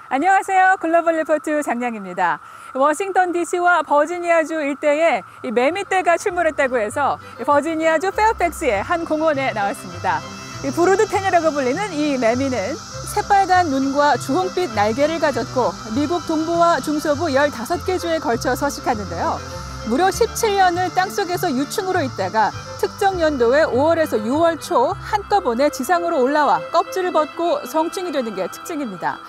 안녕하세요. 글로벌 리포트 장량입니다. 워싱턴 DC와 버지니아주 일대에 매미떼가 출몰했다고 해서 버지니아주 페어팩스의 한 공원에 나왔습니다. 브루드 테니라고 불리는 이 매미는 새빨간 눈과 주홍빛 날개를 가졌고 미국 동부와 중서부 15개 주에 걸쳐 서식하는데요. 무려 17년을 땅속에서 유충으로 있다가 특정 연도의 5월에서 6월 초 한꺼번에 지상으로 올라와 껍질을 벗고 성충이 되는 게 특징입니다.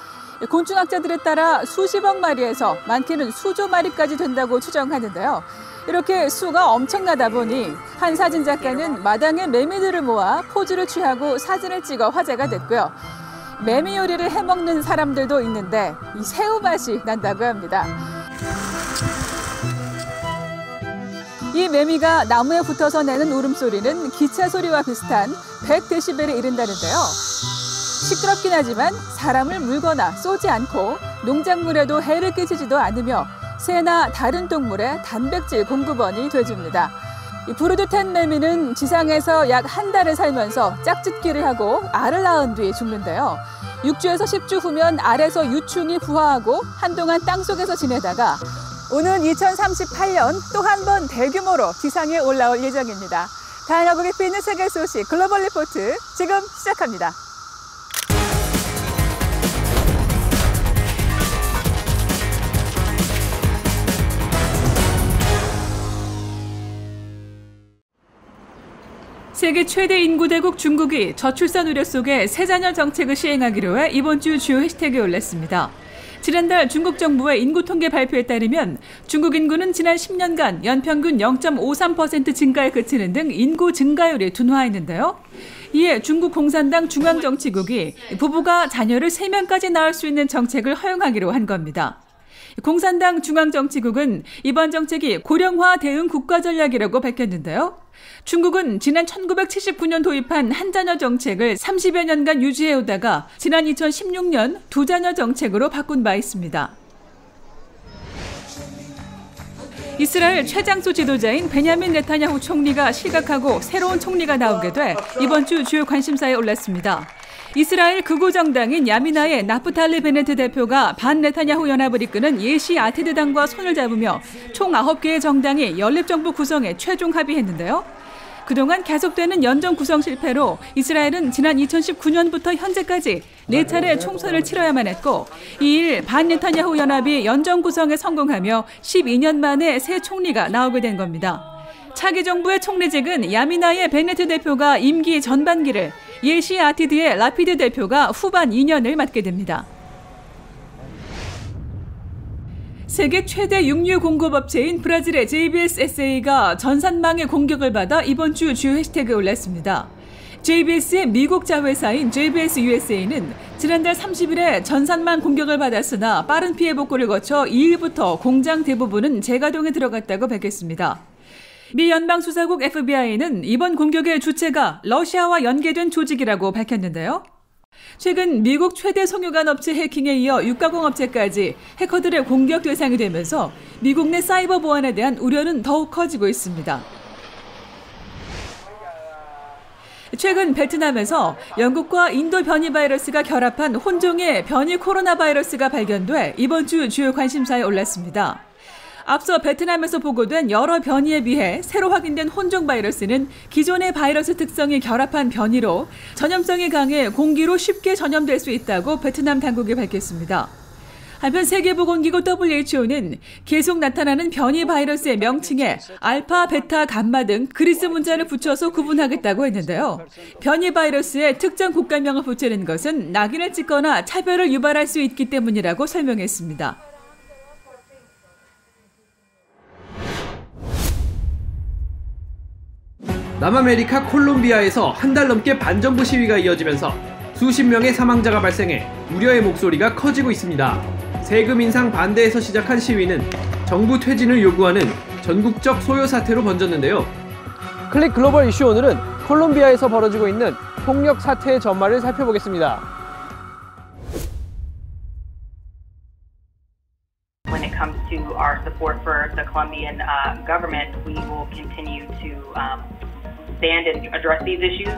곤충학자들에 따라 수십억 마리에서 많게는 수조 마리까지 된다고 추정하는데요. 이렇게 수가 엄청나다 보니 한 사진작가는 마당에 매미들을 모아 포즈를 취하고 사진을 찍어 화제가 됐고요. 매미 요리를 해먹는 사람들도 있는데 이 새우 맛이 난다고 합니다. 이 매미가 나무에 붙어서 내는 울음소리는 기차 소리와 비슷한 100데시벨에 이른다는데요. 시끄럽긴 하지만 사람을 물거나 쏘지 않고 농작물에도 해를 끼치지도 않으며 새나 다른 동물의 단백질 공급원이 돼줍니다. 이 브루드텐 매미는 지상에서 약 한 달을 살면서 짝짓기를 하고 알을 낳은 뒤 죽는데요. 6주에서 10주 후면 알에서 유충이 부화하고 한동안 땅속에서 지내다가 오는 2038년 또 한 번 대규모로 지상에 올라올 예정입니다. 다양하고 깊이 있는 세계 소식 글로벌 리포트 지금 시작합니다. 세계 최대 인구 대국 중국이 저출산 우려 속에 세자녀 정책을 시행하기로 해 이번 주 주요 해시태그에 올랐습니다. 지난달 중국 정부의 인구 통계 발표에 따르면 중국 인구는 지난 10년간 연평균 0.53% 증가에 그치는 등 인구 증가율이 둔화했는데요. 이에 중국 공산당 중앙정치국이 부부가 자녀를 3명까지 낳을 수 있는 정책을 허용하기로 한 겁니다. 공산당 중앙정치국은 이번 정책이 고령화 대응 국가전략이라고 밝혔는데요. 중국은 지난 1979년 도입한 한자녀 정책을 30여 년간 유지해오다가 지난 2016년 두자녀 정책으로 바꾼 바 있습니다. 이스라엘 최장수 지도자인 베냐민 네타냐후 총리가 실각하고 새로운 총리가 나오게 돼 이번 주 주요 관심사에 올랐습니다. 이스라엘 극우 정당인 야미나의 나프탈리 베네트 대표가 반 네타냐후 연합을 이끄는 예시 아티드당과 손을 잡으며 총 9개의 정당이 연립정부 구성에 최종 합의했는데요. 그동안 계속되는 연정 구성 실패로 이스라엘은 지난 2019년부터 현재까지 4차례 총선을 치러야만 했고 이일 반 네타냐후 연합이 연정 구성에 성공하며 12년 만에 새 총리가 나오게 된 겁니다. 차기 정부의 총리직은 야미나의 베네트 대표가 임기 전반기를, 예시 아티드의 라피드 대표가 후반 2년을 맡게 됩니다. 세계 최대 육류 공급업체인 브라질의 JBS-SA가 전산망의 공격을 받아 이번 주 주요 해시태그에 올랐습니다. JBS의 미국 자회사인 JBS-USA는 지난달 30일에 전산망 공격을 받았으나 빠른 피해 복구를 거쳐 2일부터 공장 대부분은 재가동에 들어갔다고 밝혔습니다. 미 연방수사국 FBI는 이번 공격의 주체가 러시아와 연계된 조직이라고 밝혔는데요. 최근 미국 최대 송유관 업체 해킹에 이어 육가공 업체까지 해커들의 공격 대상이 되면서 미국 내 사이버 보안에 대한 우려는 더욱 커지고 있습니다. 최근 베트남에서 영국과 인도 변이 바이러스가 결합한 혼종의 변이 코로나 바이러스가 발견돼 이번 주 주요 관심사에 올랐습니다. 앞서 베트남에서 보고된 여러 변이에 비해 새로 확인된 혼종 바이러스는 기존의 바이러스 특성이 결합한 변이로 전염성이 강해 공기로 쉽게 전염될 수 있다고 베트남 당국이 밝혔습니다. 한편 세계보건기구 WHO는 계속 나타나는 변이 바이러스의 명칭에 알파, 베타, 감마 등 그리스 문자를 붙여서 구분하겠다고 했는데요. 변이 바이러스에 특정 국가명을 붙이는 것은 낙인을 찍거나 차별을 유발할 수 있기 때문이라고 설명했습니다. 남아메리카 콜롬비아에서 한 달 넘게 반정부 시위가 이어지면서 수십 명의 사망자가 발생해 우려의 목소리가 커지고 있습니다. 세금 인상 반대에서 시작한 시위는 정부 퇴진을 요구하는 전국적 소요 사태로 번졌는데요. 클릭 글로벌 이슈 오늘은 콜롬비아에서 벌어지고 있는 폭력 사태의 전말을 살펴보겠습니다. When it comes to our support for the Colombian government, we will continue to stand and address these issues,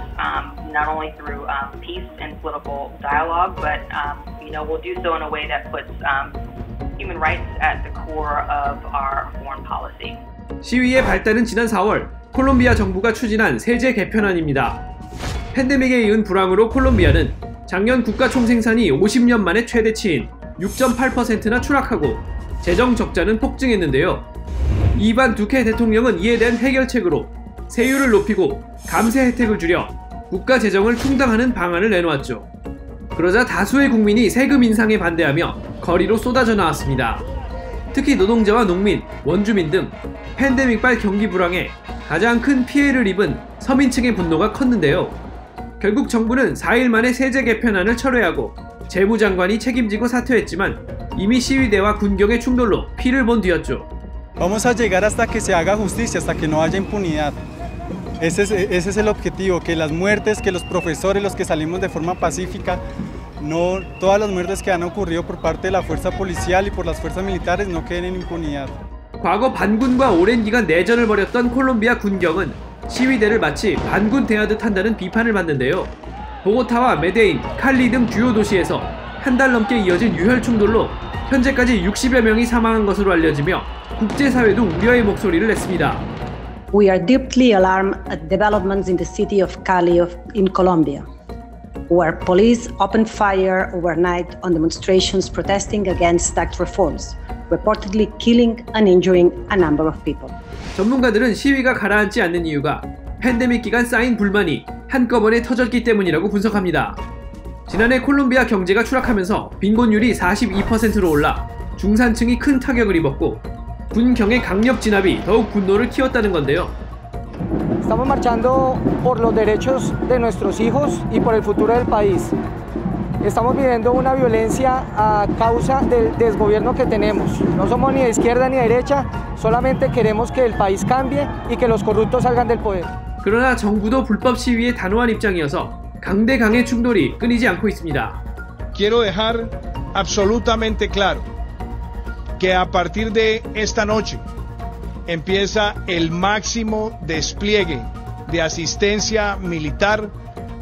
not only through peace and political dialogue, but we'll do so in a way that puts human rights at the core of our foreign policy. 시위의 발단은 지난 4월 콜롬비아 정부가 추진한 세제 개편안입니다. 팬데믹에 이은 불황으로 콜롬비아는 작년 국가 총생산이 50년 만에 최대치인 6.8%나 추락하고 재정 적자는 폭증했는데요. 이반 두케 대통령은 이에 대한 해결책으로 세율을 높이고 감세 혜택을 줄여 국가 재정을 충당하는 방안을 내놓았죠. 그러자 다수의 국민이 세금 인상에 반대하며 거리로 쏟아져 나왔습니다. 특히 노동자와 농민, 원주민 등 팬데믹발 경기 불황에 가장 큰 피해를 입은 서민층의 분노가 컸는데요. 결국 정부는 4일 만에 세제 개편안을 철회하고 재무장관이 책임지고 사퇴했지만 이미 시위대와 군경의 충돌로 피를 본 뒤였죠. Vamos a llegar hasta que se haga justicia, hasta que no haya impunidad. Ese es el objetivo, que las muertes, que los profesores, los que salimos de forma pacífica, no todas las muertes que han ocurrido por parte de la fuerza policial y por las fuerzas militares no queden en impunidad. 과거 반군과 오랜 기간 내전을 벌였던 콜롬비아 군경은 시위대를 마치 반군 대하듯 한다는 비판을 받는데요. 보고타와 메데인, 칼리 등 주요 도시에서 한 달 넘게 이어진 유혈 충돌로 현재까지 60여 명이 사망한 것으로 알려지며 국제사회도 우려의 목소리를 냈습니다. We are deeply alarmed at developments in the city of Cali in Colombia, where police opened fire overnight on demonstrations protesting against tax reforms, reportedly killing and injuring a number of people. 전문가들은 시위가 가라앉지 않는 이유가 팬데믹 기간 쌓인 불만이 한꺼번에 터졌기 때문이라고 분석합니다. 지난해 콜롬비아 경제가 추락하면서 빈곤율이 42%로 올라 중산층이 큰 타격을 입었고 군경의 강력 진압이 더욱 분노를 키웠다는 건데요. Estamos marchando por los derechos de nuestros hijos y por el futuro del país. Estamos viviendo una violencia a causa del desgobierno que tenemos. No somos ni de izquierda ni de derecha, solamente queremos que el país cambie y que los corruptos salgan del poder. 그러나 정부도 불법 시위에 단호한 입장이어서 강대강의 충돌이 끊이지 않고 있습니다. Quiero dejar absolutamente claro que a partir de esta noche empieza el máximo despliegue de asistencia militar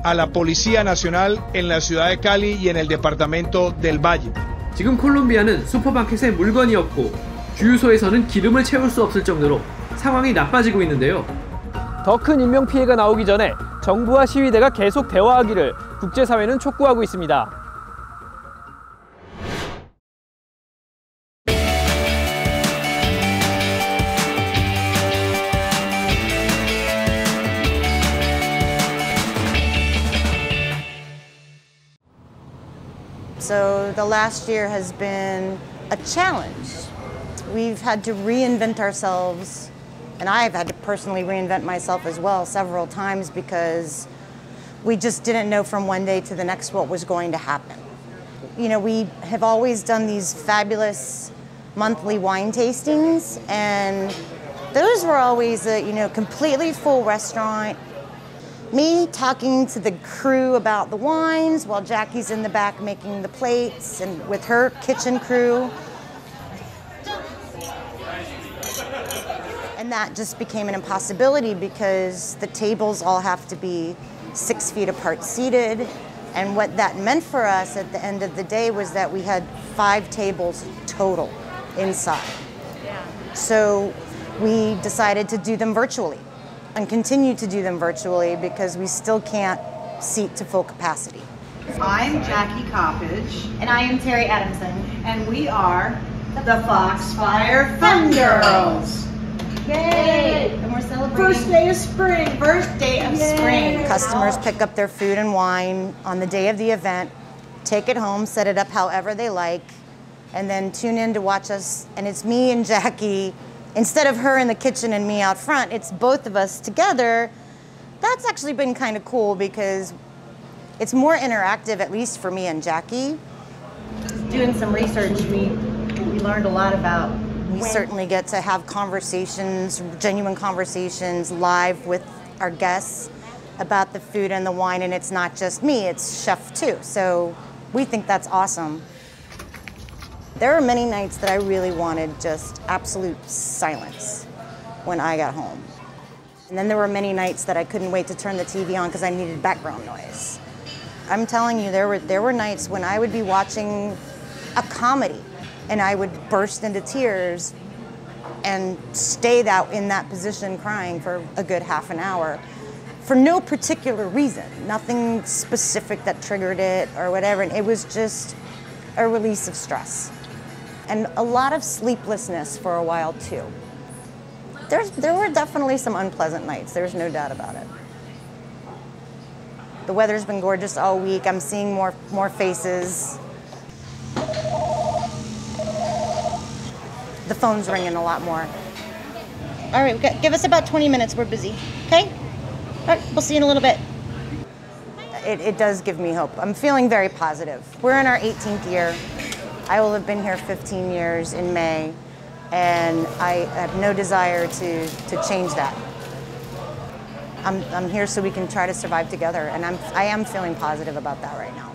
a la Policía Nacional en la ciudad de Cali y en el departamento del Valle. 지금 콜롬비아는 슈퍼마켓에 물건이 없고 주유소에서는 기름을 채울 수 없을 정도로 상황이 나빠지고 있는데요. 더 큰 인명피해가 나오기 전에 정부와 시위대가 계속 대화하기를 국제사회는 촉구하고 있습니다. So the last year has been a challenge. We've had to reinvent ourselves, and I've had to personally reinvent myself as well several times because we just didn't know from one day to the next what was going to happen. You know, we have always done these fabulous monthly wine tastings, and those were always a, completely full restaurant. Me talking to the crew about the wines while Jackie's in the back making the plates and with her kitchen crew. And that just became an impossibility because the tables all have to be 6 feet apart seated. And what that meant for us at the end of the day was that we had 5 tables total inside. So we decided to do them virtually and continue to do them virtually because we still can't seat to full capacity. I'm Jackie Coppage. And I am Terry Adamson. And we are the Foxfire Fun Girls. Yay! And we're celebrating First day of spring. First day of spring. Customers pick up their food and wine on the day of the event, take it home, set it up however they like, and then tune in to watch us. And it's me and Jackie. Instead of her in the kitchen and me out front, it's both of us together. That's actually been kind of cool because it's more interactive, at least for me and Jackie. Doing some research, we learned a lot about. We certainly get to have conversations, genuine conversations, live with our guests about the food and the wine, and it's not just me, it's chef too. So we think that's awesome. There are many nights that I really wanted just absolute silence when I got home. And then there were many nights that I couldn't wait to turn the TV on because I needed background noise. I'm telling you, there were nights when I would be watching a comedy and I would burst into tears and stay in that position crying for a good half an hour for no particular reason, nothing specific that triggered it or whatever. And it was just a release of stress and a lot of sleeplessness for a while too. There were definitely some unpleasant nights, there's no doubt about it. The weather's been gorgeous all week. I'm seeing more faces. The phone's ringing a lot more. All right, give us about 20 minutes, we're busy, okay? All right, we'll see you in a little bit. It does give me hope. I'm feeling very positive. We're in our 18th year. I will have been here 15 years in May, and I have no desire to change that. I'm here so we can try to survive together, and I am feeling positive about that right now.